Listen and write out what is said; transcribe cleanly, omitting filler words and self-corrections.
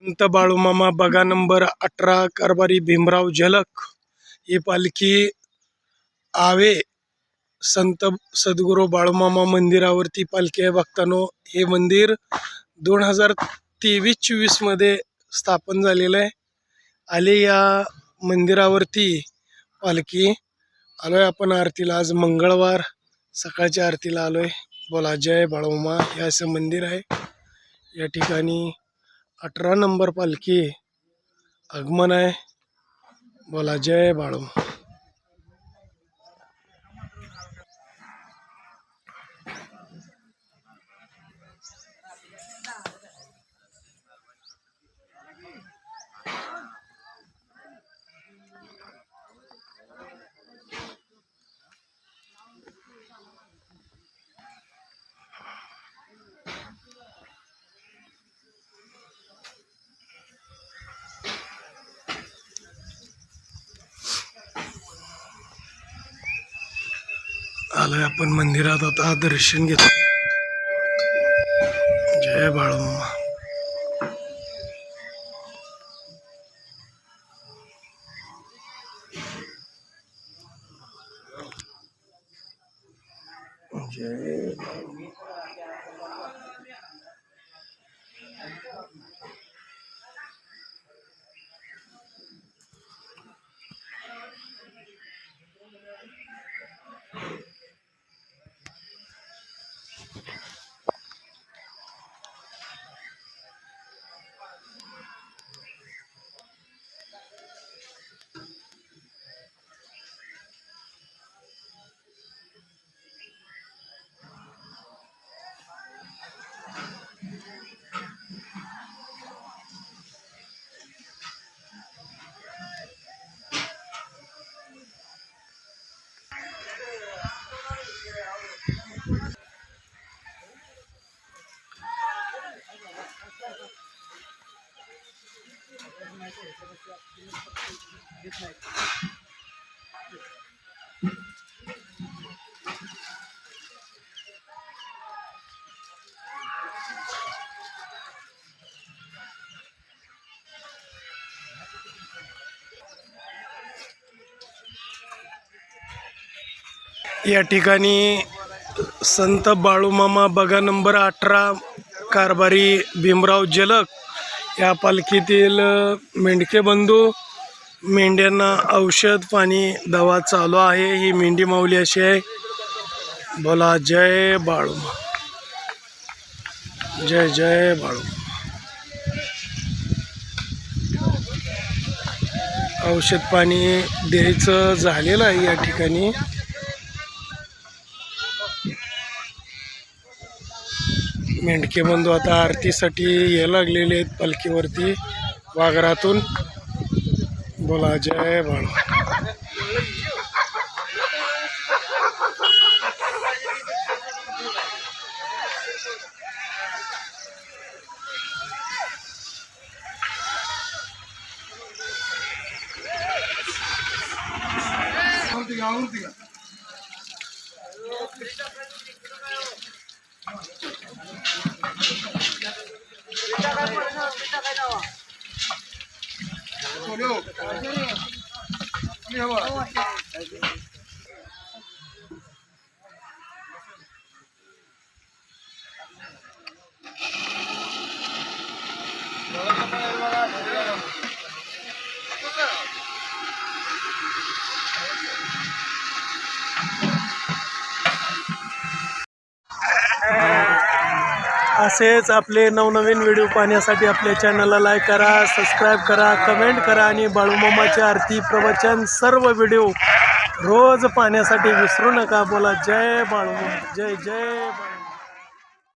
संत बाळूमामा बघा नंबर 18 कारभारी भीमराव झलक ही पालखी आवे संत सद्गुरू बाळूमामा मंदिरावरती पालखी आहे भक्तांनो। हे मंदिर 2023-24 मध्ये स्थापन झालेलं आहे। आले या मंदिरावरती पालखी आलोय आपण आरतीला। आज मंगळवार सकाळच्या आरतीला आलोय। बोला जय बाळूमामा। हे असं मंदिर आहे। या ठिकाणी 18 नंबर पालखी आगमन आहे। बोला जय बाळूमामा। आलोय आपण मंदिरात आता दर्शन घेतो। जय बाळूमामा। जय या ठिकाणी संत बाळूमामा बघा नंबर 18 कारभारी भीमराव झलक या पालखीतील मेंढके बंधू मेंढ्यांना औषध पाणी दवा चालू आहे। ही मेंढी माऊली अशी आहे। बोला जय बाळूमामा। जय जय बाळूमामा। औषध पाणी द्यायचं झालेलं आहे। या ठिकाणी मेंढके बंधू आता आरतीसाठी यायला लागलेले आहेत पालखीवरती वाघरातून। बोला जय बाळूमामा। असेच आपले नवनवीन व्हिडिओ पाहण्यासाठी आपल्या चॅनलला लाईक करा, सबस्क्राईब करा, कमेंट करा आणि बाळूमामाची आरती प्रवचन सर्व व्हिडिओ रोज पाहण्यासाठी विसरू नका। बोला जय बाळूमामा। जय जय।